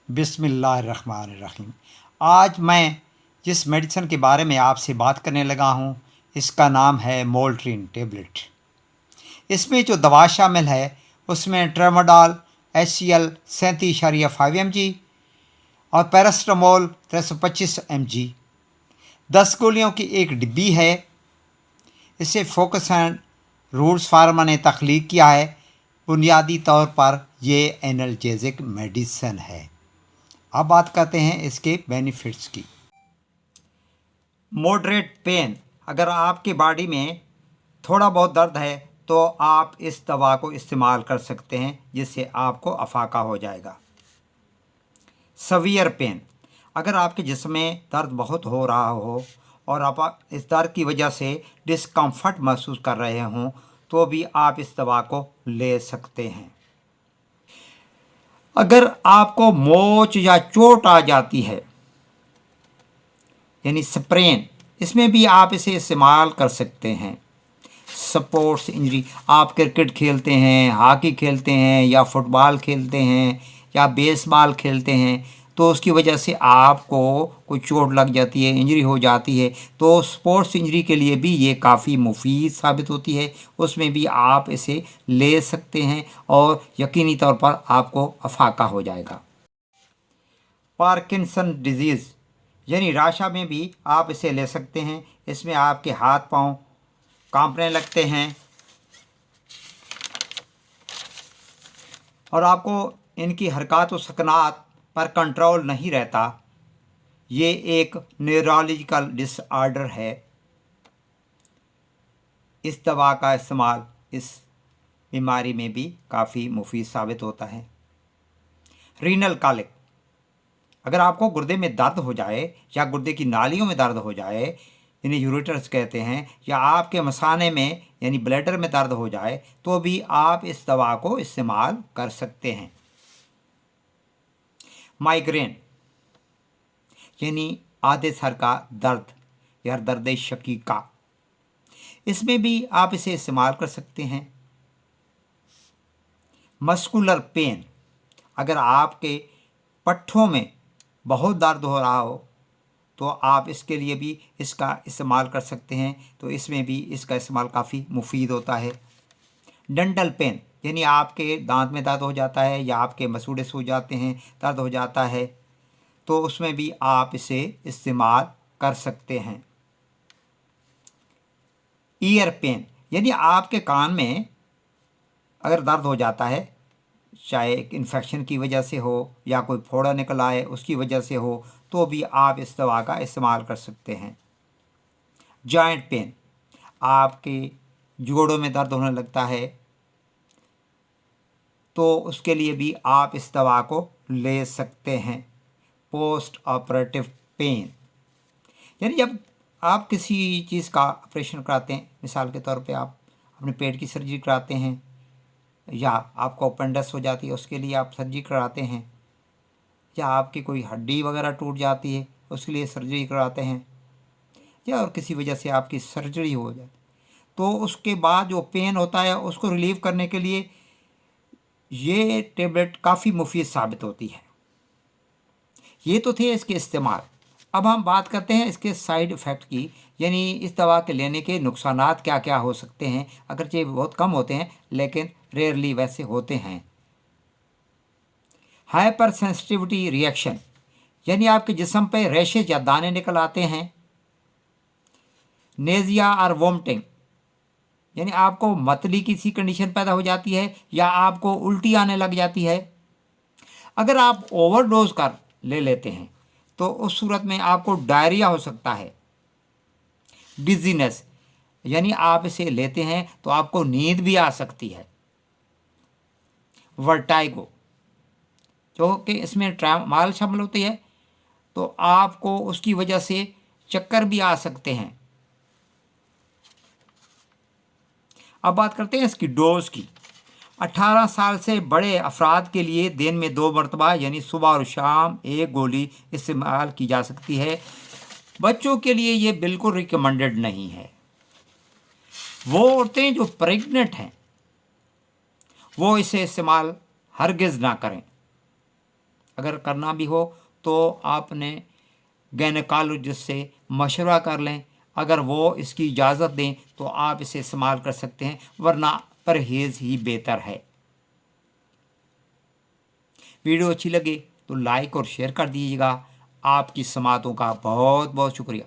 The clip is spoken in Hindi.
बिस्मिल्लाहिर्रहमानिर्रहीम। आज मैं जिस मेडिसिन के बारे में आपसे बात करने लगा हूँ, इसका नाम है मोल्ट्रीन टेबलेट। इसमें जो दवा शामिल है उसमें ट्रेमाडोल HCl 37.5 mg और पैरास्टामोल 325 mg 10 गोलियों की एक डिब्बी है। इसे फोकस एंड रूट्स फार्मा ने तख्लीक किया है। बुनियादी तौर पर ये एनाल्जेसिक मेडिसिन है। अब बात करते हैं इसके बेनिफिट्स की। मॉडरेट पेन, अगर आपकी बॉडी में थोड़ा बहुत दर्द है तो आप इस दवा को इस्तेमाल कर सकते हैं, जिससे आपको अफाका हो जाएगा। सवियर पेन, अगर आपके जिस्म में दर्द बहुत हो रहा हो और आप इस दर्द की वजह से डिस्कम्फर्ट महसूस कर रहे हों तो भी आप इस दवा को ले सकते हैं। अगर आपको मोच या चोट आ जाती है यानी स्प्रेन, इसमें भी आप इसे इस्तेमाल कर सकते हैं। स्पोर्ट्स इंजरी, आप क्रिकेट खेलते हैं, हॉकी खेलते हैं या फुटबॉल खेलते हैं या बेसबॉल खेलते हैं तो उसकी वजह से आपको कोई चोट लग जाती है, इंजरी हो जाती है, तो स्पोर्ट्स इंजरी के लिए भी ये काफ़ी मुफीद साबित होती है। उसमें भी आप इसे ले सकते हैं और यकीनी तौर पर आपको अफाका हो जाएगा। पार्किंसन डिजीज़ यानी राशा में भी आप इसे ले सकते हैं। इसमें आपके हाथ पांव कांपने लगते हैं और आपको इनकी हरकत व सकनात पर कंट्रोल नहीं रहता। ये एक न्यूरोलॉजिकल डिसऑर्डर है। इस दवा का इस्तेमाल इस बीमारी में भी काफ़ी मुफीद साबित होता है। रीनल कॉलिक, अगर आपको गुर्दे में दर्द हो जाए या गुर्दे की नालियों में दर्द हो जाए, इन्हें यूरेटर्स कहते हैं, या आपके मसाने में यानी ब्लैडर में दर्द हो जाए तो भी आप इस दवा को इस्तेमाल कर सकते हैं। माइग्रेन यानी आधे सर का दर्द या दर्द शकीका, इसमें भी आप इसे इस्तेमाल कर सकते हैं। मस्कुलर पेन, अगर आपके पट्ठों में बहुत दर्द हो रहा हो तो आप इसके लिए भी इसका इस्तेमाल कर सकते हैं, तो इसमें भी इसका इस्तेमाल काफ़ी मुफीद होता है। डेंटल पेन यानी आपके दांत में दर्द हो जाता है या आपके मसूड़े सूज जाते हैं, दर्द हो जाता है, तो उसमें भी आप इसे इस्तेमाल कर सकते हैं। ईयर पेन यानी आपके कान में अगर दर्द हो जाता है, चाहे एक इन्फेक्शन की वजह से हो या कोई फोड़ा निकल आए उसकी वजह से हो, तो भी आप इस दवा का इस्तेमाल कर सकते हैं। जॉइंट पेन, आपके जोड़ों में दर्द होने लगता है तो उसके लिए भी आप इस दवा को ले सकते हैं। पोस्ट ऑपरेटिव पेन यानी जब आप किसी चीज़ का ऑपरेशन कराते हैं, मिसाल के तौर पे आप अपने पेट की सर्जरी कराते हैं या आपको अपेंडिक्स हो जाती है उसके लिए आप सर्जरी कराते हैं, या आपकी कोई हड्डी वगैरह टूट जाती है उसके लिए सर्जरी कराते हैं, या और किसी वजह से आपकी सर्जरी हो जाती, तो उसके बाद जो पेन होता है उसको रिलीव करने के लिए ये टेबलेट काफ़ी मुफीद साबित होती है। ये तो थे इसके इस्तेमाल। अब हम बात करते हैं इसके साइड इफ़ेक्ट की, यानी इस दवा के लेने के नुकसानात क्या क्या हो सकते हैं। अगरचे बहुत कम होते हैं लेकिन रेयरली वैसे होते हैं। हाइपर सेंसिटिविटी रिएक्शन यानी आपके जिस्म पे रैशेज या दाने निकल आते हैं। नेजिया और वोमिटिंग यानी आपको मतली की सी कंडीशन पैदा हो जाती है या आपको उल्टी आने लग जाती है। अगर आप ओवरडोज कर ले लेते हैं तो उस सूरत में आपको डायरिया हो सकता है। डिजीनेस यानी आप इसे लेते हैं तो आपको नींद भी आ सकती है। वर्टाइगो, जो कि इसमें ट्रामाल शामिल होती है, तो आपको उसकी वजह से चक्कर भी आ सकते हैं। अब बात करते हैं इसकी डोज की। 18 साल से बड़े अफराद के लिए दिन में 2 मरतबा यानी सुबह और शाम 1 गोली इस्तेमाल की जा सकती है। बच्चों के लिए ये बिल्कुल रिकमेंडेड नहीं है। वो औरतें जो प्रेग्नेंट हैं वो इसे इस्तेमाल हरगिज़ ना करें। अगर करना भी हो तो आपने गायनेकोलॉजिस्ट से मशवरा कर लें। अगर वो इसकी इजाज़त दें तो आप इसे इस्तेमाल कर सकते हैं, वरना परहेज़ ही बेहतर है। वीडियो अच्छी लगे तो लाइक और शेयर कर दीजिएगा। आपकी समातों का बहुत बहुत शुक्रिया।